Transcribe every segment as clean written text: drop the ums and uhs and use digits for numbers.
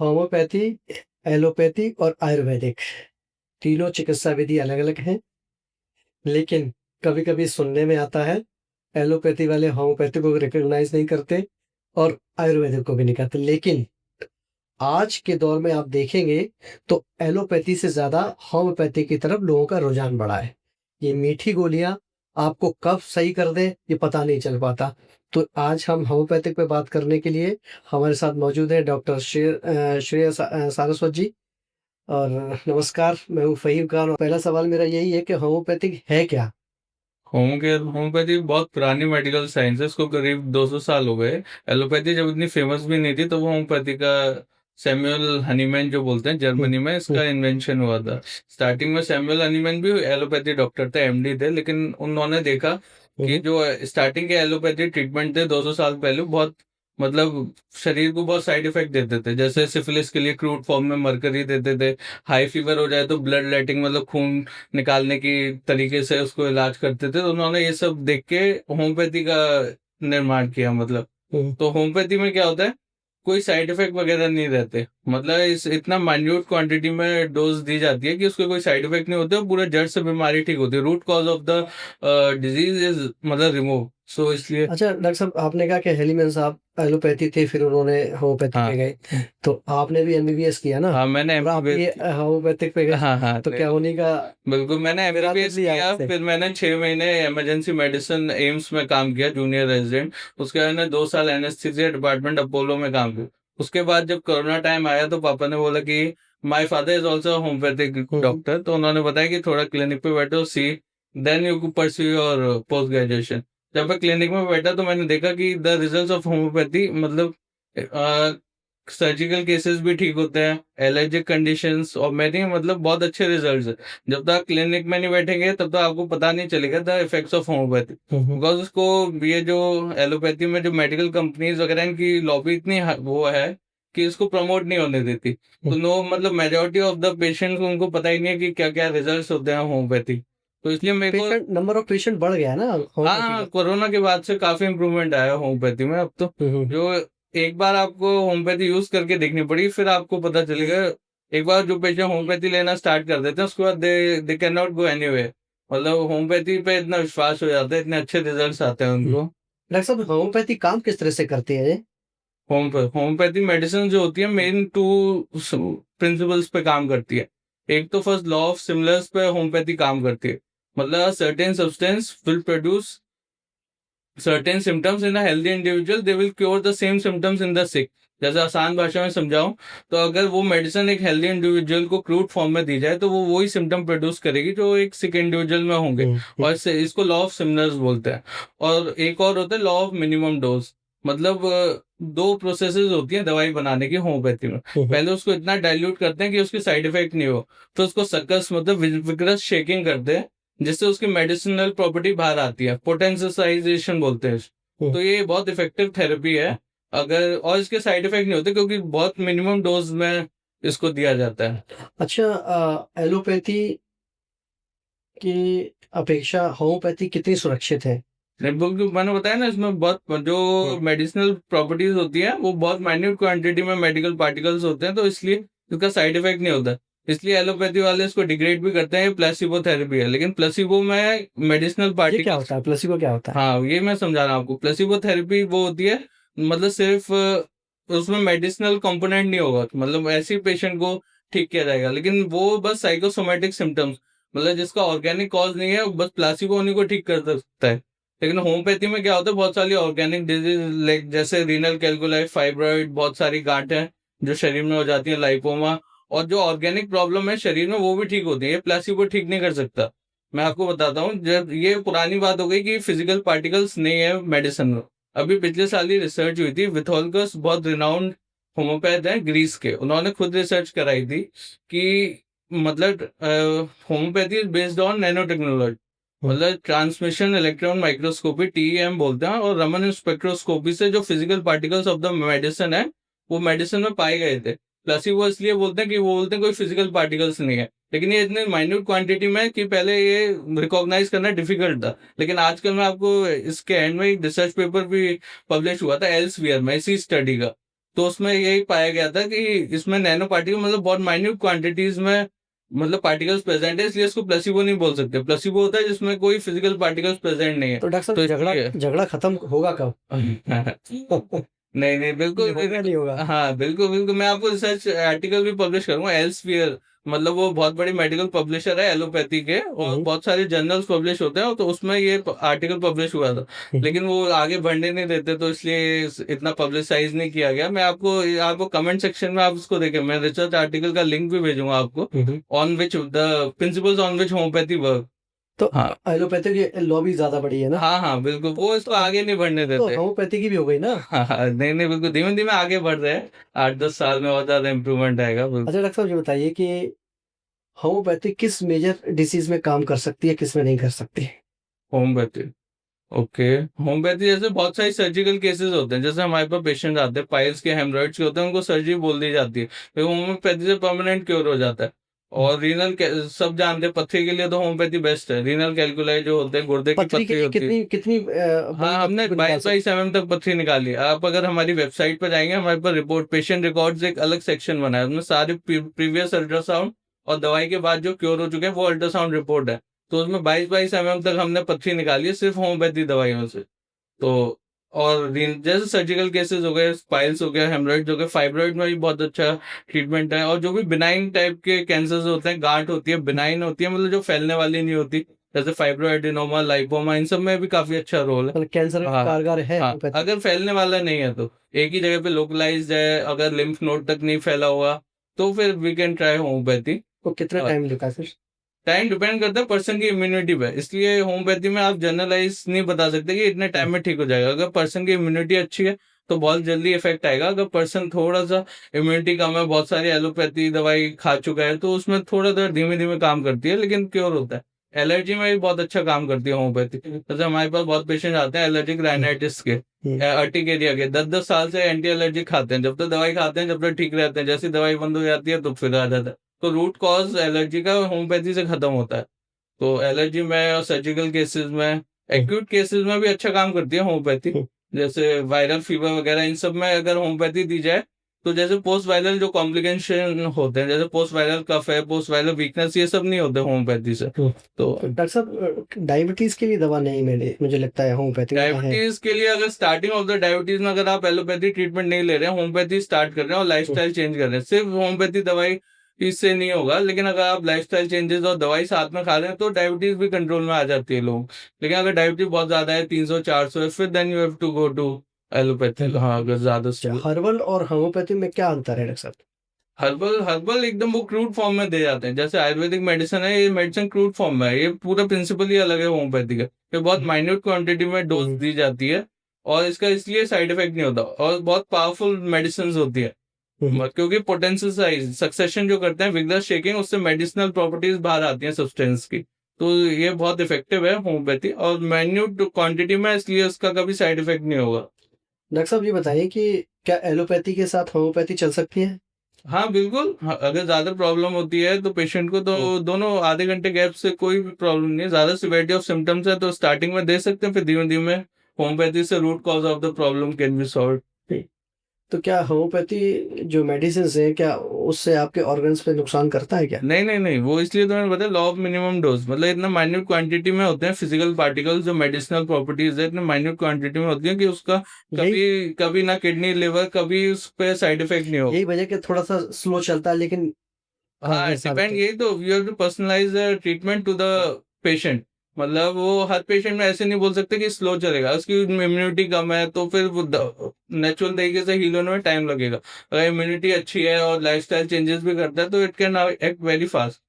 Homeopathy, allopathy और आयुर्वेदिक तीनों चिकित्सा विधि अलग-अलग हैं, लेकिन कभी-कभी सुनने में आता है एलोपैथी वाले होम्योपैथी को रिकॉग्नाइज़ नहीं करते और आयुर्वेदिक को भी नहीं करते। लेकिन आज के दौर में आप देखेंगे तो एलोपैथी से ज़्यादा होम्योपैथी की तरफ लोगों का रुझान बढ़ा है। ये मीठी गोलियाँ आपको कब सही कर दें, ये पता नहीं चल पाता। तो आज हम होम्योपैथिक पे बात करने के लिए हमारे साथ मौजूद हैं डॉक्टर श्रेय सारस्वत जी। और नमस्कार, मैं हूँ फ़हीम खान और पहला सवाल मेरा यही है कि होम्योपैथिक है क्या? होम्योपैथी बहुत पुरानी मेडिकल साइंस है। इसको करीब 200 साल हो गए। एलोपैथी जब इतनी फेमस भी नहीं थी तो वो होम्योपैथी का सैमुअल हनीमैन जो बोलते हैं, हुँ, जर्मनी में हुँ, इसका इन्वेंशन हुआ था। स्टार्टिंग में सैमुअल हनीमैन भी एलोपैथी डॉक्टर थे, एमडी थे, लेकिन उन्होंने देखा हुँ, कि हुँ, जो स्टार्टिंग के एलोपैथी ट्रीटमेंट थे 200 साल पहले, बहुत मतलब शरीर को बहुत साइड इफेक्ट देते थे। जैसे सिफिलिस के लिए क्रूड फॉर्म में मरकरी देते थे। हाई फीवर हो जाए तो ब्लड लेटिंग मतलब खून निकालने की तरीके से उसको इलाज करते थे। तो उन्होंने ये सब देख के होम्योपैथी का निर्माण किया मतलब। हुँ। तो होम्योपैथी में क्या होता है, कोई साइड इफेक्ट वगैरह नहीं रहते। मतलब इस इतना माइन्यूट क्वांटिटी में डोज दी जाती है कि उसके कोई साइड इफेक्ट नहीं होते और पूरे जड़ से बीमारी ठीक होती है। Root cause of the disease is मतलब रिमूव, सो इसलिए। अच्छा डॉक्टर साहब आपने कहा कि हेलीमैन साहब एलोपैथी थे फिर उन्होंने होम्योपैथी हाँ पे गए। तो आपने भी एमबीबीएस किया ना? हाँ, मैंने और आप एमबीबीएस भी होम्योपैथिक पे गए। हाँ हाँ तो क्या उन्हीं का बिल्कुल, मैंने विरासत एमबीबीएस लिया किया, आपसे? फिर मैंने 6 महीने इमरजेंसी मेडिसिन एम्स में काम किया, जूनियर रेजिडेंट। उसके बाद मैंने 2 साल एनेस्थीसिया डिपार्टमेंट अपोलो में काम किया। उसके बाद जब कोरोना टाइम आया तो पापा ने बोला कि my father is also homeopathic hmm, hmm. Doctor, तो उन्होंने बताया कि थोड़ा क्लिनिक पे बैठो, see then you pursue your post graduation. जब मैं क्लिनिक में बैठा तो मैंने देखा कि द रिजल्ट्स ऑफ होम्योपैथी मतलब सर्जिकल केसेस भी ठीक होते हैं, एलर्जिक कंडीशंस और मैंने मतलब बहुत अच्छे रिजल्ट्स हैं। जब तक क्लिनिक में नहीं बैठेंगे तब तक आपको पता नहीं चलेगा the effects of homeopathy. Hmm, hmm. Because उसको ये जो एलोपैथी में जो मेडिकल कंपनीज वगैरह इनकी लॉबी इतनी वो है कि इसको प्रमोट नहीं होने देती। हुँ। तो नो मतलब मेजोरिटी ऑफ द पेशेंट्स को उनको पता ही नहीं है कि क्या क्या रिजल्ट होते हैं होम्योपैथी। तो इसलिए मेरे को पेशेंट नंबर ऑफ पेशेंट बढ़ गया है ना हाँ होम्योपैथी हाँ, का? कोरोना के बाद से काफी इम्प्रूवमेंट आया होम्योपैथी में अब तो। हुँ, हुँ। जो एक बार आपको होम्योपैथी यूज करके देखनी पड़ी, फिर आपको पता चलेगा। एक बार जो पेशेंट होम्योपैथी लेना स्टार्ट कर देते हैं उसके बाद they they can not go anyway. मतलब होम्योपैथी पे इतना विश्वास हो जाता है, इतने अच्छे रिजल्ट्स आते हैं हुँ। उनको। डॉक्टर साहब होम्योपैथी काम किस तरह से करती है ये? होम्योपैथी मेडिसिन जो होती है मेन टू प्रिंसिपल्स पे काम करती है। एक तो फर्स्ट लॉ ऑफ सिमिलर्स पे होम्योपैथी काम करती है। मतलब certain substance will produce certain symptoms in a healthy individual, they will cure the same symptoms in the sick। जैसे आसान भाषा में समझाऊं तो अगर वो मेडिसिन एक हेल्दी इंडिविजुअल को क्रूड फॉर्म में दी जाए तो वो वही सिम्टम प्रोड्यूस करेगी जो एक सिक इंडिविजुअल में होंगे। हुँ, हुँ, और इसको लॉ ऑफ सिमिलर्स बोलते हैं। और एक और होता है लॉ ऑफ मिनिमम डोज। मतलब दो प्रोसेसेस होती हैं दवाई बनाने की होम्योपैथी में। हुँ, हुँ, पहले उसको इतना डाइल्यूट करते हैं कि उसकी साइड इफेक्ट नहीं हो, फिर उसको सकस मतलब विग्रस शेकिंग करते हैं जिससे उसकी मेडिसिनल प्रॉपर्टी बाहर आती है, पोटेंशियलाइजेशन बोलते हैं हुँ। तो ये बहुत इफेक्टिव थेरेपी है। अगर और इसके साइड इफेक्ट नहीं होते क्योंकि बहुत मिनिमम डोज में इसको दिया जाता है। अच्छा एलोपैथी की अपेक्षा होम्योपैथी कितनी सुरक्षित है? क्योंकि मैंने बताया ना इसमें बहुत जो हुँ, मेडिसिनल प्रॉपर्टीज होती है वो बहुत माइन्यूट क्वांटिटी में मेडिकल पार्टिकल्स होते हैं, तो इसलिए इसका साइड इफेक्ट नहीं होता। इसलिए एलोपैथी वाले इसको डिग्रेड भी करते हैं, प्लेसिबो थेरेपी है, लेकिन प्लेसिबो में मेडिसिनल ये क्या पार्टिकल्स। होता है? प्लेसिबो क्या होता है? हाँ, ये मैं समझा रहा हूँ आपको। प्लेसिबो थेरेपी वो होती है मतलब सिर्फ उसमें मेडिसिनल कंपोनेंट नहीं होगा, मतलब ऐसे ही पेशेंट को ठीक किया जाएगा, लेकिन वो बस साइकोसोमेटिक सिम्टम्स मतलब जिसका ऑर्गेनिक कॉज नहीं है, बस प्लासिबो उन्हीं को ठीक कर सकता है। लेकिन होम्योपैथी में क्या होता है, बहुत सारी ऑर्गेनिक डिजीज लाइक जैसे रीनल कैलकुलाई, फाइब्रॉइड, बहुत सारी गांठें जो शरीर में हो जाती है, लाइपोमा, और जो ऑर्गेनिक प्रॉब्लम है शरीर में वो भी ठीक होती है। ये प्लासिबो ठीक नहीं कर सकता। मैं आपको बताता हूँ, जब ये पुरानी बात हो गई कि फिजिकल पार्टिकल्स नहीं है मेडिसिन में। अभी पिछले साल ही रिसर्च हुई थी, विथोल्कस बहुत रिनाउंड होम्योपैथ हैं ग्रीस के, उन्होंने खुद रिसर्च कराई थी कि मतलब homeopathy is based on nano technology. Hmm, मतलब ट्रांसमिशन इलेक्ट्रॉन माइक्रोस्कोपी, टीईएम बोलते हैं, और रमन स्पेक्ट्रोस्कोपी से जो physical particles of the medicine है वो मेडिसिन में पाए गए थे। प्लेसिबो इसलिए बोलते हैं कि वो बोलते हैं कोई फिजिकल पार्टिकल्स नहीं है, लेकिन ये इतने माइन्यूट क्वांटिटी में कि पहले ये रिकॉग्नाइज करना डिफिकल्ट था। लेकिन आजकल मैं आपको इसके एंड में एक रिसर्च पेपर भी पब्लिश हुआ था एल्सवियर में इसी स्टडी का। तो उसमें यही पाया गया था कि इसमें नैनो पार्टिकल मतलब बहुत माइन्यूट क्वांटिटीज में मतलब पार्टिकल्स प्रेजेंट है, इसलिए इसको प्लेसिबो नहीं बोल सकते। प्लेसिबो होता है जिसमें कोई फिजिकल पार्टिकल्स प्रेजेंट नहीं है, तो डॉक्टर तो साहब झगड़ा इसलिए झगड़ा खत्म होगा कब? नहीं नहीं ये बिल्कुल होगा नहीं होगा? हाँ बिल्कुल बिल्कुल, मैं आपको रिसर्च आर्टिकल भी पब्लिश करूंगा एल्सवियर, मतलब वो बहुत बड़ी मेडिकल पब्लिशर है एलोपैथी के, और बहुत सारे जर्नल्स पब्लिश होते हैं, तो उसमें ये आर्टिकल पब्लिश हुआ था, लेकिन वो आगे बढ़ने नहीं देते, तो इसलिए इतना पब्लिसाइज नहीं किया गया। मैं आपको कमेंट सेक्शन में आप उसको देखें, मैं रिसर्च आर्टिकल का लिंक भी भेजूंगा आपको, on which the principles on which homeopathy work. तो हाँ एलोपैथी की लॉबी ज्यादा बड़ी है ना? हाँ हाँ बिल्कुल, वो इसको आगे नहीं बढ़ने तो देते। होम्योपैथी की भी हो गई ना? हाँ हाँ नहीं नहीं बिल्कुल, धीमे धीमे आगे बढ़ रहे हैं, 8-10 साल में और ज्यादा इम्प्रूवमेंट आएगा बिल्कुल। अच्छा डॉक्टर साहब ये बताइए कि होम्योपैथी किस मेजर डिसीज में काम कर सकती है, किस में नहीं कर सकती? Homeopathy, okay. होम्योपैथी जैसे बहुत सारी सर्जिकल केसेस होते हैं, जैसे हमारे पास पेशेंट आते हैं पाइल्स के, हेमरॉइड्स के होते हैं, उनको सर्जरी बोल दी जाती है, तो होम्योपैथी से परमानेंट क्योर हो जाता है। और रीनल सब जानते हैं पथरी के लिए तो होम्योपैथी बेस्ट है, रीनल कैलकुलाई जो होते हैं, गुर्दे की पथरी के पथरी लिए होती है। कितनी कितनी हाँ बड़ी हमने पथरी को निकाल 22-22 mm तक पथरी निकाली है। आप अगर हमारी वेबसाइट पर जाएंगे, हमारे पास रिपोर्ट पेशेंट रिकॉर्ड्स एक अलग सेक्शन बना है, उसमें सारे प्रीवियस अल्ट्रासाउंड और दवाई के बाद जो क्योर हो चुके हैं वो अल्ट्रासाउंड रिपोर्ट है, तो उसमें 22-22 mm तक हमने पथरी निकाली है सिर्फ होम्योपैथी दवाइयों से। तो और जैसे सर्जिकल केसेस हो गए, स्पाइल्स हो गया, हेमरॉइड्स हो गए, फाइब्रॉइड में भी बहुत अच्छा ट्रीटमेंट है, और जो भी बिनाइन टाइप के कैंसर्स होते हैं, गांठ होती है बिनाइन होती है, मतलब जो फैलने वाली नहीं होती, जैसे फाइब्रोएडिनोमा, लाइपोमा, इन सब में भी काफी अच्छा रोल है। मतलब कैंसर में हाँ कारगर है हाँ, होम्योपैथी? अगर फैलने वाला नहीं है तो एक ही जगह पे लोकलाइज्ड है, अगर लिम्फ नोड तक नहीं फैला हुआ, तो फिर वी कैन ट्राई होम्योपैथी। तो कितना टाइम लेता है फिर? टाइम डिपेंड करता है पर्सन की इम्यूनिटी पे, इसलिए होम्योपैथी में आप जनरलाइज नहीं बता सकते कि इतने टाइम में ठीक हो जाएगा। अगर पर्सन की इम्यूनिटी अच्छी है तो बहुत जल्दी इफेक्ट आएगा, अगर पर्सन थोड़ा सा इम्यूनिटी कम है, बहुत सारी एलोपैथी दवाई खा चुका है, तो उसमें थोड़ा देर धीमे धीमे काम करती है, लेकिन क्योर होता है। एलर्जी में भी बहुत अच्छा काम करती है होम्योपैथी, जैसे हमारे पास बहुत पेशेंट आते हैं एलर्जिक राइनाइटिस के, अर्टिकेरिया के, 10-10 साल से एंटी एलर्जी खाते हैं, जब तक दवाई खाते हैं जब तक ठीक रहते हैं, जैसी दवाई बंद हो जाती है तो फिर आ जाता है। तो रूट कॉज एलर्जी का होम्योपैथी से खत्म होता है। तो एलर्जी में और सर्जिकल केसेस में, एक्यूट केसेस में भी अच्छा काम करती है होम्योपैथी, जैसे वायरल फीवर वगैरह, इन सब में अगर होम्योपैथी दी जाए, तो जैसे पोस्ट वायरल जो कॉम्प्लिकेशन होते हैं, जैसे पोस्ट वायरल कफ है, पोस्ट वायरल वीकनेस, ये सब नहीं होते होम्योपैथी से। तो डॉक्टर साहब डायबिटीज के लिए दवा नहीं मेरे मुझे लगता है होम्योपैथी में है। डायबिटीज के लिए अगर स्टार्टिंग ऑफ द डायबिटीज में अगर आप एलोपैथी ट्रीटमेंट नहीं ले रहे हैं, होम्योपैथी स्टार्ट कर रहे हैं और लाइफस्टाइल चेंज कर रहे हैं, सिर्फ होम्योपैथी दवाई इससे नहीं होगा, लेकिन अगर आप लाइफस्टाइल चेंजेस और दवाई साथ में खा रहे हैं तो डायबिटीज भी कंट्रोल में आ जाती है लोग। लेकिन अगर डायबिटीज बहुत ज्यादा है, 300-400 है, फिर then you have to go to allopathy. हाँ अगर ज्यादा हर्बल और होम्योपैथी में क्या अंतर है डॉक्टर साहब? हर्बल हर्बल एकदम वो क्रूड फॉर्म में दे जाते हैं, जैसे आयुर्वेदिक मेडिसिन है, ये मेडिसिन क्रूड फॉर्म में है, ये पूरा प्रिंसिपल ही अलग है होम्योपैथी का, ये बहुत माइन्यूट क्वांटिटी में डोज दी जाती है, और इसका इसलिए साइड इफेक्ट नहीं होता, और बहुत पावरफुल मेडिसिन होती है, क्योंकि पोटेंशियल सक्सेशन जो करते हैं विगलर शेकिंग, उससे मेडिसिनल प्रॉपर्टीज बाहर आती हैं सब्सटेंस की, तो ये बहुत इफेक्टिव है होम्योपैथी, और माइन्यूट क्वांटिटी में, इसलिए उसका कभी साइड इफेक्ट नहीं होगा। डॉक्टर साहब ये बताइए कि क्या एलोपैथी के साथ होम्योपैथी चल सकती है? हाँ बिल्कुल, हाँ, अगर ज्यादा प्रॉब्लम होती है तो पेशेंट को तो दोनों आधे घंटे गैप से कोई भी प्रॉब्लम नहीं है, ज्यादा सिवियरिटी ऑफ सिम्टम्स है तो स्टार्टिंग में दे सकते हैं, फिर धीमे धीमे होम्योपैथी से root cause of the problem can be solve. तो क्या होम्योपैथी जो मेडिसिन है क्या उससे आपके ऑर्गन्स पे नुकसान करता है क्या? नहीं नहीं नहीं, वो इसलिए तो मैंने बताया लॉ ऑफ मिनिमम डोज, मतलब इतना माइन्यूट क्वांटिटी में होते हैं फिजिकल पार्टिकल्स, जो मेडिसिनल प्रॉपर्टीज है इतने माइन्यूट क्वांटिटी में होती है कि उसका यही कभी कभी ना किडनी लिवर कभी उस पर साइड इफेक्ट नहीं होगा। यही वजह कि थोड़ा सा स्लो चलता है लेकिन हाँ हर साल डिपेंड, यही तो you have to personalise treatment to the patient, मतलब वो हर पेशेंट में ऐसे नहीं बोल सकते कि स्लो चलेगा, उसकी इम्यूनिटी कम है तो फिर वो नेचुरल तरीके से हील होने में टाइम लगेगा। अगर इम्यूनिटी अच्छी है और लाइफस्टाइल चेंजेस भी करता है तो it can act very fast.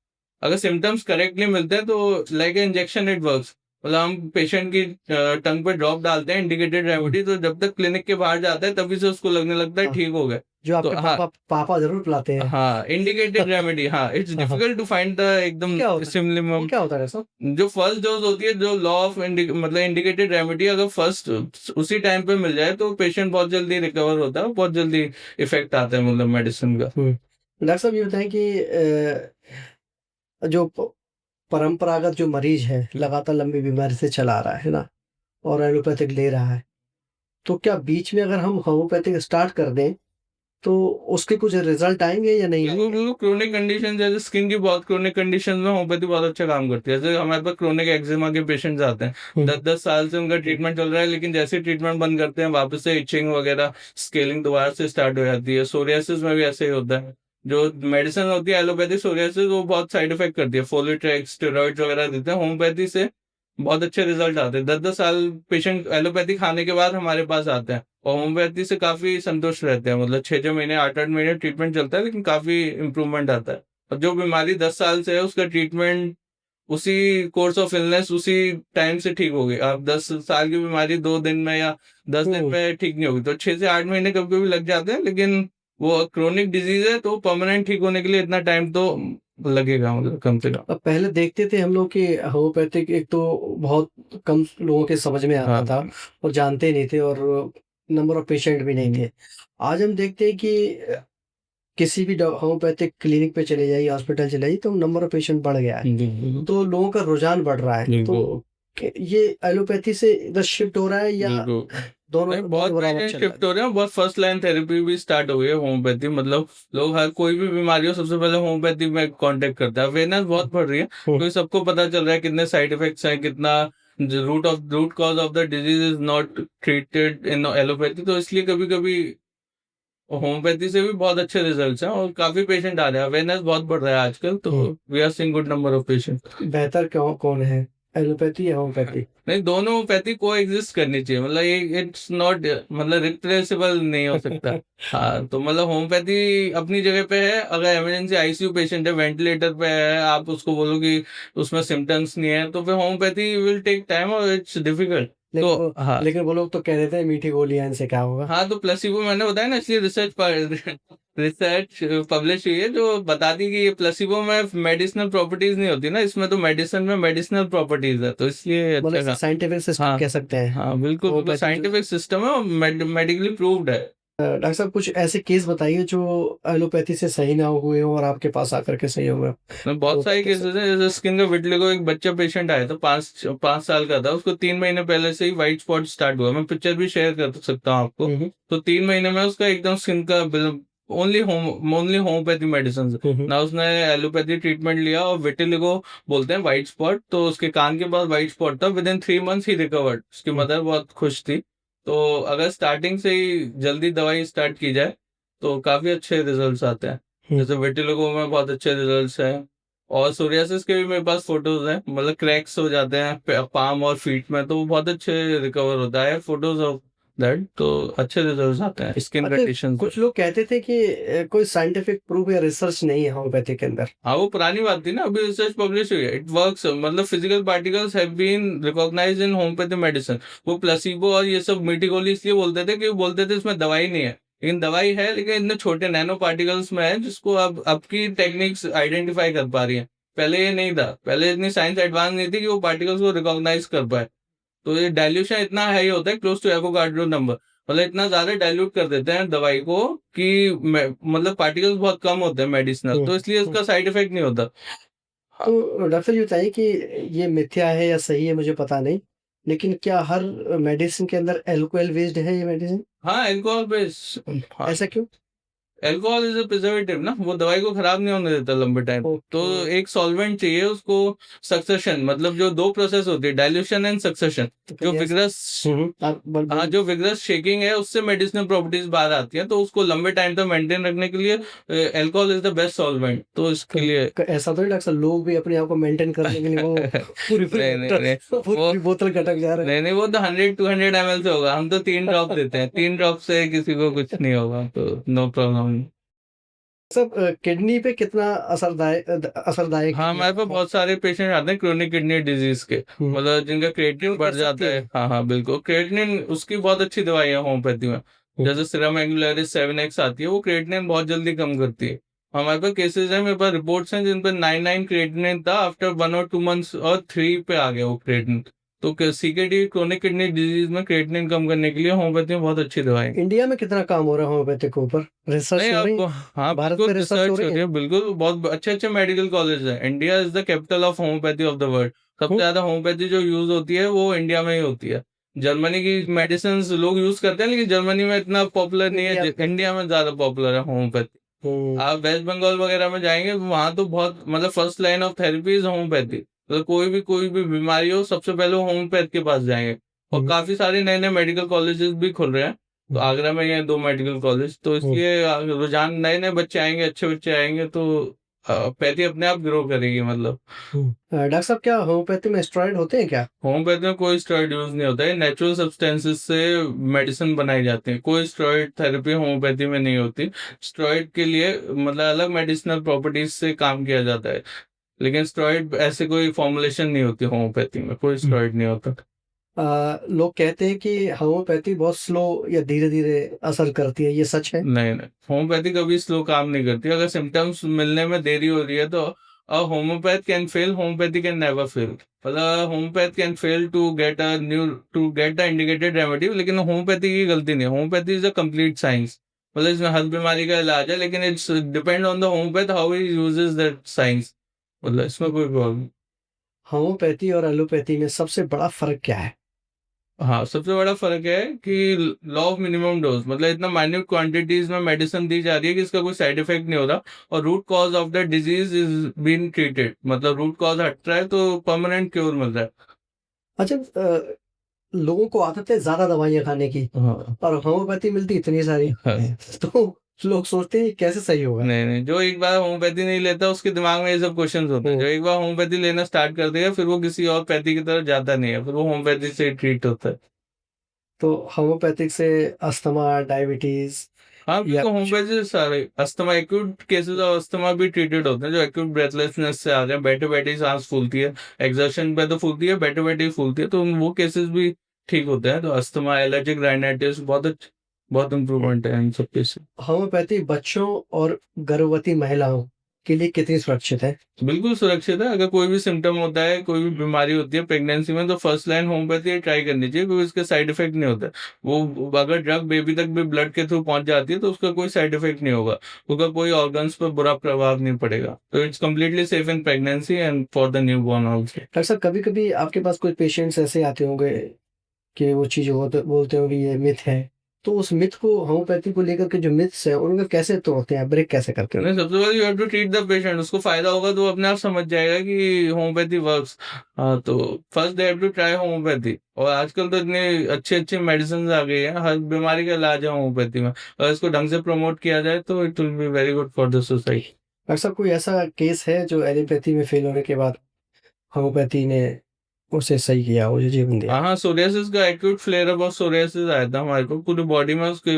अगर सिम्टम्स करेक्टली मिलते हैं तो लाइक इंजेक्शन इट वर्क्स, मतलब हम पेशेंट की टंग पे ड्रॉप डालते हैं इंडिकेटेड रेमेडी, तो जब तक क्लिनिक के बाहर जाता है तभी से उसको लगने लगता है हाँ, ठीक हो गया। जो तो आपके हाँ पापा पापा जरूर पिलाते हैं। हाँ इंडिकेटेड रेमेडी, हाँ इट्स हाँ, हाँ। डिफिकल्ट टू फाइंड द एकदम क्या होता है वो सिमिलम। क्या होता है डॉक्टर साहब? जो फर्स्ट डोज होती है, जो लॉ ऑफ मतलब इंडिकेटेड रेमेडी, अगर फर्स्ट उसी टाइम पे मिल जाए तो पेशेंट बहुत जल्दी रिकवर होता है, बहुत जल्दी इफेक्ट आता है मतलब मेडिसिन का। डॉक्टर साहब ये बताएं कि जो परंपरागत जो मरीज है लगातार लंबी बीमारी से चला आ रहा है ना और एलोपैथिक ले रहा है, तो क्या बीच में अगर हम होम्योपैथिक स्टार्ट कर दें तो उसके कुछ रिजल्ट आएँगे या नहीं बिल्कुल, आएँगे? बिल्कुल क्रोनिक कंडीशन जैसे स्किन की बहुत क्रोनिक कंडीशन में होम्योपैथी बहुत अच्छा काम करती है। जैसे हमारे पास क्रोनिक एक्जिमा के पेशेंट्स आते हैं, हुँ। 10-10 साल से उनका ट्रीटमेंट चल रहा है, लेकिन जैसे ही ट्रीटमेंट बंद करते हैं वापस से इचिंग वगैरह, स्केलिंग दोबारा से स्टार्ट हो जाती है। सोरियासिस में भी ऐसे ही होता है। जो मेडिसिन होती है एलोपैथिक सोरियासिस वो बहुत साइड इफेक्ट करती है, फोलिट्रेक्स, स्टेरॉइड्स वगैरह देते हैं। होम्योपैथी से बहुत अच्छे रिजल्ट आते हैं। 10-10 साल पेशेंट एलोपैथी खाने के बाद हमारे पास आते हैं और होम्योपैथी से काफ़ी संतुष्ट रहते हैं। मतलब 6-6 महीने, 8-8 महीने ट्रीटमेंट चलता है, लेकिन काफ़ी इम्प्रूवमेंट आता है। और जो बीमारी 10 साल से है, उसका ट्रीटमेंट उसी कोर्स ऑफ इलनेस उसी टाइम से ठीक होगी। आप 10 साल की बीमारी 2 दिन में या 10 दिन हुँ। में ठीक नहीं होगी। तो 6 से 8 महीने कभी-कभी लग जाते हैं, लेकिन वो क्रोनिक डिज़ीज़ है, तो परमानेंट ठीक होने के लिए इतना टाइम तो लगेगा, मतलब कम से कम। अब पहले देखते थे हम लोग कि होम्योपैथिक एक तो बहुत कम लोगों के समझ में आता था हाँ। और जानते नहीं थे और नंबर ऑफ पेशेंट भी नहीं हुँ। थे। आज हम देखते हैं कि किसी भी होम्योपैथिक क्लिनिक पे चले जाइए, हॉस्पिटल चले जाइए तो नंबर ऑफ पेशेंट बढ़ गया है। बिल्कुल, तो लोगों का रुझान बढ़ रहा है। बिल्कुल, तो ये एलोपैथी से इधर शिफ्ट हो रहा है या बिल्कुल। दोनों नहीं, बहुत दोनों बराबर पेशेंट चल रहा शिफ्ट हो रहे हैं, बहुत फर्स्ट लाइन थेरेपी भी स्टार्ट हो गई है होम्योपैथी। मतलब लोग हर कोई भी बीमारी हो सबसे पहले होम्योपैथी में कांटेक्ट करता है। अवेयरनेस है? बहुत बढ़ रही है, हुँ, क्योंकि सबको पता चल रहा है कितने साइड इफेक्ट्स हैं, कितना root cause of the disease is not treated in allopathy. तो इसलिए कभी-कभी होम्योपैथी से भी बहुत अच्छे रिजल्ट्स हैं और काफ़ी पेशेंट आ रहे हैं। अवेयरनेस बहुत बढ़ रहा है आजकल, तो hmm. We are seeing good number of patient. बेहतर कौन है? एलोपैथी या होम्योपैथी? नहीं, दोनों पैथी कोएग्जिस्ट करनी चाहिए। मतलब ये इट्स नॉट, मतलब रिप्लेसेबल नहीं हो सकता। हाँ, तो मतलब होम्योपैथी अपनी जगह पे है। अगर इमरजेंसी आईसीयू पेशेंट है, वेंटिलेटर पे है, आप उसको बोलो कि उसमें सिम्पटम्स नहीं है, तो फिर होम्योपैथी विल टेक टाइम और इट्स डिफिकल्ट। तो हाँ। लेकिन वो लोग तो कह रहे थे मीठी गोलियाँ इनसे क्या होगा? हाँ, तो प्लेसिबो मैंने बताया ना, इसलिए रिसर्च पब्लिश हुई है जो बताती है कि ये प्लेसिबो में मेडिसिनल प्रॉपर्टीज नहीं होती ना, इसमें तो मेडिसिन में मेडिसिनल प्रॉपर्टीज है, तो इसलिए मतलब अच्छा इसे काम। साइंटिफिक सिस्टम हाँ, कह सकते हैं। हाँ, बिल्कुल, बिल्कुल होम्योपैथी जो साइंटिफिक सिस्टम है और मेडिकली प्रूव्ड है। डॉक्टर साहब कुछ ऐसे केस बताइए जो एलोपैथी से सही ना हुए हों और आपके पास आकर के सही हुए हों, बहुत सारे होम्योपैथी से? केसेस हैं, जैसे स्किन का विटिलिगो, एक बच्चा पेशेंट आया था, 5 साल का था, उसको 3 महीने पहले से ही व्हाइट स्पॉट स्टार्ट हुआ। मैं पिक्चर भी शेयर कर सकता हूँ आपको। हुँ, हुँ। तो 3 महीने में उसका एकदम स्किन का ओनली होम्योपैथी मेडिसिन, हुँ, हुँ। ना उसने एलोपैथी ट्रीटमेंट लिया। और विटिलिगो बोलते हैं व्हाइट स्पॉट, तो उसके कान के पास व्हाइट स्पॉट था। With in 3 months he recovered. उसकी हुँ, मदर बहुत खुश थी। तो अगर स्टार्टिंग से ही जल्दी दवाई स्टार्ट की जाए तो काफी अच्छे रिजल्ट्स आते हैं। हुँ। जैसे विटिलिगो में बहुत अच्छे रिजल्ट्स हैं। और सोरियासिस के भी मेरे पास फोटोज हैं, मतलब क्रैक्स हो जाते हैं पाम और फीट में, तो वो बहुत अच्छे रिकवर होता है, फोटोज ऑफ दैट। तो अच्छे रिजल्ट्स आते हैं स्किन अच्छा, कंडीशन पे। कुछ लोग कहते थे कि कोई साइंटिफिक प्रूफ या रिसर्च नहीं है होम्योपैथी के अंदर। हाँ, वो पुरानी बात थी ना, अभी रिसर्च पब्लिश हुई है। इट वर्क्स, मतलब physical particles have been recognised in homeopathy medicine. वो प्लेसिबो और ये सब मीठी गोली इसलिए बोलते थे कि वो बोलते थे इसमें दवाई नहीं है, लेकिन दवाई है, लेकिन इतने छोटे नैनो पार्टिकल्स में है जिसको अब की टेक्निक्स आइडेंटिफाई कर पा रही है। पहले ये नहीं था, पहले इतनी साइंस एडवांस नहीं थी कि वो पार्टिकल्स को रिकॉग्नाइज कर पाए। तो ये डाइल्यूशन इतना हाई होता है, क्लोज टू एवोगाड्रो नंबर। मतलब इतना ज्यादा डाइल्यूट कर देते हैं दवाई को कि मतलब पार्टिकल्स बहुत कम होते हैं मेडिसिनल, हुँ, तो इसलिए हुँ। इसका साइड इफेक्ट नहीं होता। हाँ। तो डॉक्टर साहब ये बताइए कि ये मिथ्या है या सही है मुझे पता नहीं, लेकिन क्या हर मेडिसिन के अंदर अल्कोहल बेस्ड है ये मेडिसिन? हाँ, एल्कोहल बेस। हाँ, ऐसा क्यों? अल्कोहल इज अ प्रिजर्वेटिव ना, वो दवाई को खराब नहीं होने देता लंबे टाइम। तो ओके। एक सॉल्वेंट चाहिए उसको, सक्सेशन, मतलब जो दो प्रोसेस होती है, डाइल्यूशन एंड सक्सेशन। तो जो कहीं ऐसा विग्रस हुँ, हुँ। आप हाँ, बोलिए। जो विग्रस शेकिंग है उससे मेडिसिनल प्रॉपर्टीज बाहर आती हैं, तो उसको लंबे टाइम तक मेंटेन रखने के लिए alcohol is the best solvent, तो इसके कहीं लिए। ऐसा तो नहीं डॉक्टर साहब लोग भी अपने आप को मेंटेन करने के लिए वो पूरी-पूरी नहीं, नहीं, बोतल नहीं, वो पूरी-पूरी बोतल गटक जा रहे हैं। नहीं, नहीं, वो तो 100-200 ml से होगा। हम तो 3 ड्रॉप देते हैं, 3 ड्रॉप से किसी को कुछ नहीं होगा, तो नो प्रॉब्लम। सब किडनी पे कितना असरदायक है हाँ, ये? हमारे पास बहुत सारे पेशेंट आते हैं क्रोनिक किडनी डिजीज के, हुँ, मतलब जिनका क्रिएटिनिन क्योर बढ़ कर जाता सकती है। है? हाँ, हाँ, बिल्कुल, क्रिएटिनिन उसकी बहुत अच्छी दवाई है होम्योपैथी में। हुँ, जैसे सीरम एंगुलेरिस 7x आती है, वो क्रिएटिनिन बहुत जल्दी कम करती है। हमारे पास केसेस हैं, मेरे पास रिपोर्ट्स हैं जिन पर 9 क्रिएटिनिन था, आफ्टर 1 और 2 मंथ्स और 3 पे आ गया वो क्रिएटिनिन। तो सीकेडी क्रोनिक किडनी डिजीज में क्रिएटिनिन कम करने के लिए होम्योपैथी में बहुत अच्छी दवाई है। इंडिया में कितना काम हो रहा है होम्योपैथी के ऊपर? रिसर्च नहीं, हो रही आप, है? हाँ, भारत बिल्कुल में रिसर्च हो रिसर्च हो रही रही है? है, बिल्कुल बहुत अच्छे-अच्छे मेडिकल कॉलेज हैं। India is the capital of homeopathy of the world. सबसे हुँ, ज़्यादा होम्योपैथी जो यूज़ होती है वो इंडिया में ही होती है। जर्मनी की मेडिसिन लोग यूज करते हैं, लेकिन जर्मनी में इतना पॉपुलर नहीं है, इंडिया इंडिया में ज्यादा पॉपुलर है होम्योपैथी। हम्म, आप वेस्ट बंगाल वगैरह में जाएंगे तो वहां तो बहुत मतलब first line of therapy is homeopathy. मतलब कोई भी बीमारी हो सबसे पहले वो होम्योपैथ के पास जाएंगे। और हम्म, काफी सारे नए नए मेडिकल कॉलेजेस भी खुल रहे हैं। तो हम्म, आगरा में ये 2 मेडिकल कॉलेज, तो हम्म। इसलिए रुझान नए नए बच्चे आएंगे, अच्छे बच्चे आएंगे तो पैथी अपने आप ग्रो करेगी मतलब। डॉक्टर साहब क्या होम्योपैथी में स्टेरॉइड होते हैं क्या? होम्योपैथी में कोई स्टेरॉइड यूज नहीं होता है, नेचुरल सब्सटेंसेस से मेडिसिन बनाई जाती है, कोई स्टेरॉइड थेरेपी होम्योपैथी में नहीं होती। स्टेरॉइड के लिए मतलब अलग मेडिसिनल प्रॉपर्टीज से काम किया जाता है, लेकिन स्टेरॉइड ऐसे कोई फॉर्मुलेशन नहीं होती, होम्योपैथी में कोई स्टेरॉइड नहीं होता। लोग कहते हैं कि होम्योपैथी बहुत स्लो या धीरे-धीरे असर करती है, ये सच है? नहीं नहीं, होम्योपैथी कभी स्लो काम नहीं करती। अगर सिम्टम्स मिलने में देरी हो रही है तो a homeopath can fail, homeopathy can never fail. मतलब homeopath can fail to get the indicated remedy, लेकिन होम्योपैथी की गलती नहीं है। Homeopathy is a complete science. मतलब इसमें हर बीमारी का इलाज है, लेकिन it's depend on the homeopath how he uses that science. मतलब इसमें कोई प्रॉब्लम। होम्योपैथी और एलोपैथी में सबसे बड़ा फ़र्क क्या है? हाँ, सबसे बड़ा फर्क है कि लॉ ऑफ मिनिमम डोज, मतलब इतना माइन्यूट क्वांटिटीज में मेडिसिन दी जा रही है कि इसका कोई साइड इफेक्ट नहीं हो रहा, और root cause of the disease is been treated. मतलब रूट कॉज हट रहा है तो परमानेंट क्योर मिल रहा है। अच्छा लोगों को आदत है ज़्यादा दवाइयाँ खाने की हाँ और होम्योपैथी मिलती इतनी सारी हाँ। तो लोग सोचते हैं ये कैसे सही होगा? नहीं नहीं, जो एक बार होम्योपैथी नहीं लेता उसके दिमाग में ये सब क्वेश्चंस होते हैं। हुँ, जो एक बार होम्योपैथी लेना स्टार्ट कर देगा फिर वो किसी और पैथी की तरफ जाता नहीं है, फिर वो होम्योपैथी से ट्रीट होता है। तो होम्योपैथिक से अस्थमा, डायबिटीज़ हाँ या बिल्कुल, होमपेज से सारे asthma, acute cases of asthma भी ट्रीटेड होते हैं, जो एक्यूट ब्रेथलेसनेस से आ रहे हैं, बैठे बैठे ही सांस फूलती है। एक्सर्शन पे तो फूलती है, बैठे बैठे ही फूलती है, तो वो केसेस भी ठीक होते हैं। तो अस्थमा, एलर्जिक राइनाइटिस, बहुत इंप्रूवमेंट है इन सब केसेस। होम्योपैथी बच्चों और गर्भवती महिलाओं के लिए कितनी सुरक्षित है? बिल्कुल सुरक्षित है। अगर कोई भी सिम्टम होता है, कोई भी बीमारी होती है प्रेगनेंसी में, तो फर्स्ट लाइन होम्योपैथी ट्राई करनी चाहिए, क्योंकि उसके साइड इफेक्ट नहीं होता है। वो अगर ड्रग बेबी तक भी ब्लड के थ्रू पहुंच जाती है तो उसका कोई साइड इफेक्ट नहीं होगा, उसका कोई ऑर्गन्स पर बुरा प्रभाव नहीं पड़ेगा। तो it's completely safe in pregnancy and for the new born also. Doctor साहब कभी-कभी आपके पास कोई पेशेंट्स ऐसे आते होंगे कि वो चीज़ बोलते बोलते होंगे ये मिथ है, तो उस मिथ को होम्योपैथी को लेकर के जो मिथ्स हैं उनको कैसे तोड़ते हैं, ब्रेक कैसे करते हैं? नहीं, सबसे पहले you have to treat the patient. उसको फायदा होगा तो वो अपने आप समझ जाएगा कि होम्योपैथी वर्क्स। हाँ, तो first they have to try homeopathy. और आजकल तो इतनी अच्छी अच्छी मेडिसिन आ गई है, हर बीमारी का इलाज है होम्योपैथी में। अगर इसको ढंग से प्रमोट किया जाए तो it will be very good for the society. Doctor साहब कोई ऐसा केस है जो एलोपैथी में फेल होने के बाद होम्योपैथी ने उसे सही किया, उसे जीवन दिया? हाँ हाँ, सोरियासिस का acute flare up of psoriasis आया था हमारे को, पूरी बॉडी में उसके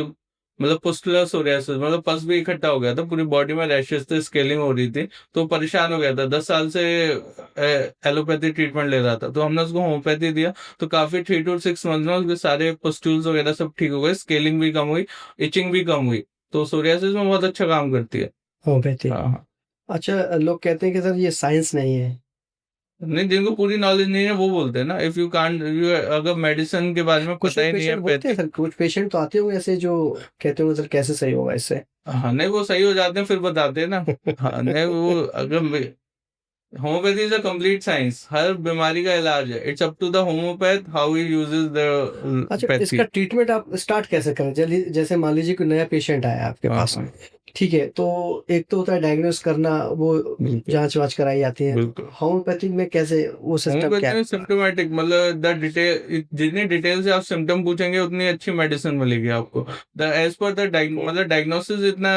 मतलब पुस्टुलर सोरियासिस, मतलब पस भी इकट्ठा हो गया था, पूरी बॉडी में रैशेस थे, स्केलिंग हो रही थी, तो परेशान हो गया था। 10 साल से एलोपैथी ट्रीटमेंट ले रहा था, तो हमने उसको होम्योपैथी दिया, तो काफी 3 to 6 मंथ में उसके सारे पुस्टुल्स वगैरह सब ठीक हो गए, स्केलिंग भी कम हुई, इचिंग भी कम हुई। तो सोरियासिस में बहुत अच्छा काम करती है। होम्योपैथी। हाँ हाँ। अच्छा लोग कहते हैं कि सर ये साइंस नहीं है। नहीं, जिनको पूरी नॉलेज नहीं है वो बोलते हैं ना, इफ यू कांट यू, अगर मेडिसिन के बारे में कुछ पता ही नहीं है पेशेंट होते हैं पैथी। सर, कुछ पेशेंट तो आते होंगे ऐसे जो कहते होंगे सर कैसे सही होगा इससे? हाँ नहीं, वो सही हो जाते हैं फिर बताते हैं ना। हाँ नहीं, वो अगर homeopathy is a complete science, हर बीमारी का इलाज है। It's up to the homeopath how he uses the अच्छा पैथी। इसका ट्रीटमेंट आप स्टार्ट कैसे करें? जल्दी जैसे मान लीजिए कोई नया पेशेंट आया आपके हाँ पास, हाँ, ठीक है? तो एक तो होता है डायग्नोस करना, वो बिल्कुल जाँच-वाँच कराई जाती है। बिल्कुल। होम्योपैथिक में कैसे वो सिस्टम क्या होम्योपैथी है? में सिम्टोमेटिक, मतलब द डिटेल, जितनी डिटेल से आप सिम्टम पूछेंगे उतनी अच्छी मेडिसिन मिलेगी आपको। द एज पर द मतलब डायग्नोसिस इतना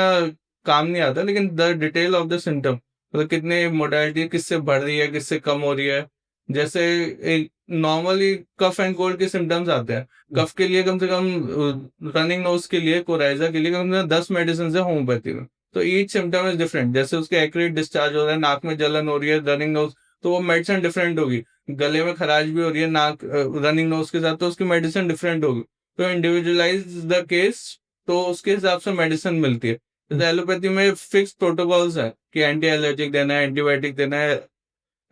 काम नहीं आता, लेकिन the detail of the symptom, मतलब कितने मोडालिटी किससे बढ़ रही है, किससे कम हो रही है। जैसे एक नॉर्मली कफ एंड कोल्ड के सिम्टम्स आते हैं, कफ के लिए कम से कम, रनिंग नोज के लिए, कोराइजा के लिए कम से कम 10 मेडिसिन है होम्योपैथी में। तो ईच सिम्टम इज डिफरेंट। जैसे उसके एक्यूरेट डिस्चार्ज हो रहा है, नाक में जलन हो रही है, रनिंग नोज, तो वो मेडिसिन डिफरेंट होगी। गले में खराश भी हो रही है नाक, रनिंग नोज के साथ, तो उसकी मेडिसिन डिफरेंट होगी। तो इंडिविजुअलाइज द केस, तो उसके हिसाब से मेडिसिन मिलती है। जैसे एलोपैथी में फिक्स प्रोटोकॉल्स है कि एंटी एलर्जिक देना है, एंटीबायोटिक देना है।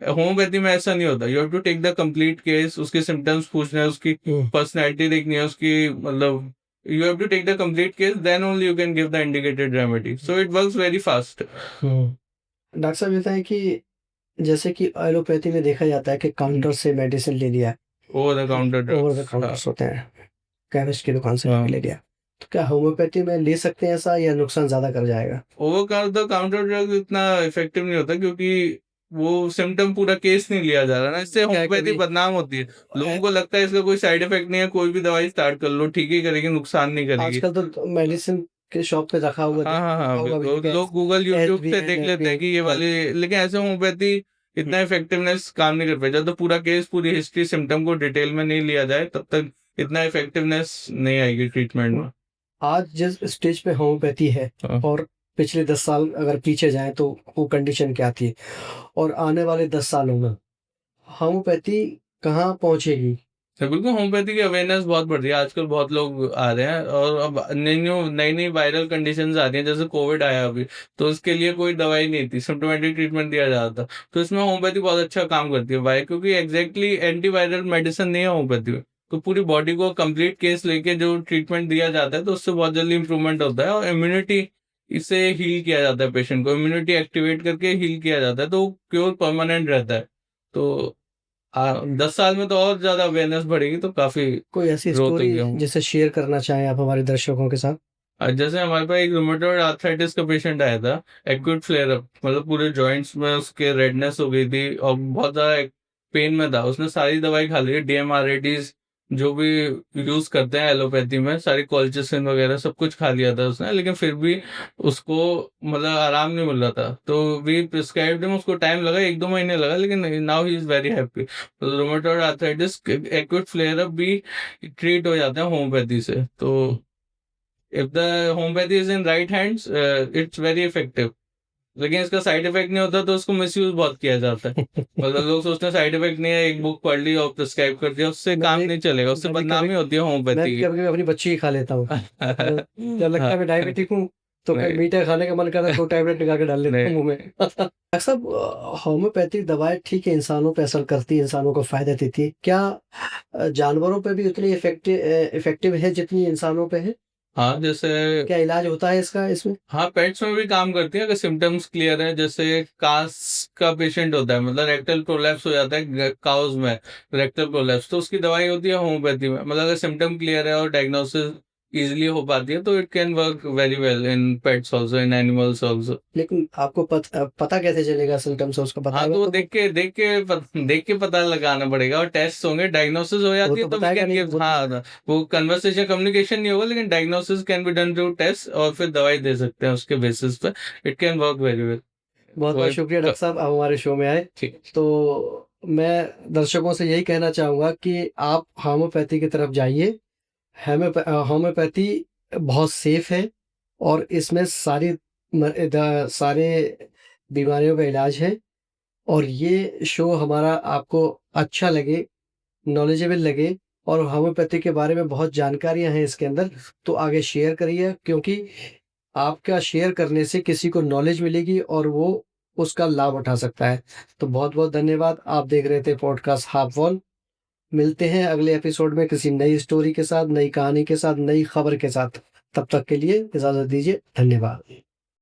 होम्योपैथी में ऐसा नहीं होता। You have to take the complete case, उसके सिम्टम्स पूछना है, उसकी हुँ, पर्सनैलिटी देखनी है, उसकी मतलब you have to take the complete case, then only you can give the indicated remedy, so it works very fast. हुँ। डॉक्टर साहब ये बताएँ कि जैसे कि एलोपैथी में देखा जाता है कि काउंटर से मेडिसिन ले लिया, over the counter over the drugs. हाँ काउंटर्स होते हैं, केमिस्ट की दुकान से हाँ। जाके ले लिया। तो क्या होम्योपैथी में ले सकते हैं ऐसा, या नुकसान ज़्यादा कर जाएगा? ओवर द काउंटर ड्रग इतना इफेक्टिव नहीं होता, क्योंकि वो सिम्टम पूरा केस नहीं लिया जा रहा ना, इससे क्या है होम्योपैथी कभी बदनाम होती है। लोगों को लगता है इसका कोई साइड इफेक्ट नहीं है, कोई भी दवाई स्टार्ट कर लो, ठीक ही करेगी, नुकसान नहीं करेगी। आजकल तो मेडिसिन के शॉप पे रखा हुआ हाँ हाँ हाँ रखा हुआ भी बिल्कुल, देखा है, लोग गूगल यूट्यूब से देख लेते हैं एच कि ये वाली, लेकिन ऐसे होम्योपैथी इतना इफेक्टिवनेस काम नहीं कर पाई। जब तक पूरा केस, पूरी हिस्ट्री, सिम्टम को डिटेल में नहीं लिया जाए, तब तक इतना इफेक्टिवनेस नहीं आएगी ट्रीटमेंट में। आज जिस स्टेज पे होम्योपैथी है, हाँ। और पिछले 10 साल अगर पीछे जाएँ तो वो कंडीशन क्या थी? और आने वाले 10 सालों में होम्योपैथी कहाँ पहुँचेगी? तो बिल्कुल होम्योपैथी की अवेयरनेस बहुत बढ़ रही है आजकल, बहुत लोग आ रहे हैं, और अब नई नई वायरल कंडीशंस आ रही हैं, जैसे कोविड आया अभी, तो उसके लिए कोई दवाई नहीं थी, सिम्टोमेटिक ट्रीटमेंट दिया जा रहा था। तो इसमें होम्योपैथी बहुत अच्छा काम करती है। वाई? क्योंकि एग्जैक्टली एंटीवायरल मेडिसिन नहीं है होम्योपैथी में, तो पूरी बॉडी को कंप्लीट केस लेके जो ट्रीटमेंट दिया जाता है, तो उससे बहुत जल्दी इंप्रूवमेंट होता है, और इम्यूनिटी, इससे हील किया जाता है पेशेंट को, इम्यूनिटी एक्टिवेट करके हील किया जाता है, तो क्योर परमानेंट रहता है। तो 10 साल में तो और ज्यादा अवेयरनेस बढ़ेगी, तो काफी कोई ऐसी ग्रोथ स्टोरी होगी हम। जिसे शेयर करना चाहें आप हमारे दर्शकों के साथ? जैसे हमारे पास एक रूमेटॉइड आर्थराइटिस का पेशेंट आया था, एक्यूट फ्लेयर अप, मतलब पूरे जॉइंट्स में उसके रेडनेस हो गई थी और बहुत ज्यादा पेन में था। उसने सारी दवाई खा ली, डीएमआरएटीज जो भी यूज करते हैं एलोपैथी में, सारी कॉलचिसिन वगैरह सब कुछ खा लिया था उसने, लेकिन फिर भी उसको मतलब आराम नहीं मिल रहा था। तो वी प्रिस्क्राइब्ड हिम, उसको टाइम लगा, 1-2 महीने लगा, लेकिन now he is very happy. Rheumatoid arthritis acute flare up भी ट्रीट हो जाते हैं होम्योपैथी से। तो if the homeopathy is in right hands, it's very effective. लेकिन इसका साइड इफेक्ट नहीं होता, तो उसको मिसयूज बहुत किया जाता है। मतलब लोग सोचते हैं साइड इफेक्ट नहीं है, एक बुक पढ़ ली और प्रिस्क्राइब कर दिया, उससे मैं काम भी नहीं चलेगा, उससे मैं भी कभी बदनामी होती है मैं होम्योपैथी भी की। कभी-कभी अपनी बच्ची ही खा लेता हूँ। जब लगता हाँ, है मैं डायबिटिक हूँ, तो नहीं मीठा खाने का मन करता है, 2 टैबलेट निकाल के डाल लेता नहीं हूँ मुँह में। डॉक्टर साहब, होम्योपैथिक दवाएँ ठीक है, इंसानों पे असर करती है, इंसानों को फ़ायदा देती है। क्या जानवरों पे भी उतनी इफ़ेक्टिव है जितनी इंसानों पे है? हाँ, जैसे क्या इलाज होता है इसका इसमें? हाँ, पेट्स में भी काम करती है अगर सिम्टम्स क्लियर है। जैसे कास का पेशेंट होता है, मतलब रेक्टल प्रोलैप्स हो जाता है काउज में, रेक्टल प्रोलैप्स, तो उसकी दवाई होती है होम्योपैथी में। मतलब अगर सिम्टम क्लियर है और डायग्नोसिस इजीली हो पाती है, तो it can work very well in pets also, in animals also. लेकिन आपको पता कैसे चलेगा सिम्पटम्स उसका हाँ, बताएगा तो वो तो वो देख के पता लगाना पड़ेगा, और टेस्ट होंगे, डायग्नोसिस हो वो जाती है, तो तो वी बताएगा कैन नहीं गिव। वो हाँ, वो कन्वर्सेशन, कम्युनिकेशन नहीं होगा, लेकिन diagnosis can be done through test, और फिर दवाई दे सकते हैं उसके बेसिस पे। It can work very well. बहुत-बहुत वही शुक्रिया डॉक्टर साहब, आप हमारे शो में आए। ठीक। तो मैं दर्शकों से यही कहना चाहूँगा कि आप होम्योपैथी की तरफ जाइए। होम्योपैथी बहुत सेफ़ है, और इसमें सारे बीमारियों का इलाज है। और ये शो हमारा आपको अच्छा लगे, नॉलेजेबल लगे, और होम्योपैथी के बारे में बहुत जानकारियाँ हैं इसके अंदर, तो आगे शेयर करिए, क्योंकि आपका शेयर करने से किसी को नॉलेज मिलेगी और वो उसका लाभ उठा सकता है। तो बहुत-बहुत धन्यवाद। आप देख रहे थे पॉडकास्ट हाफ वॉल। मिलते हैं अगले एपिसोड में किसी नई स्टोरी के साथ, नई कहानी के साथ, नई खबर के साथ। तब तक के लिए इजाज़त दीजिए। धन्यवाद।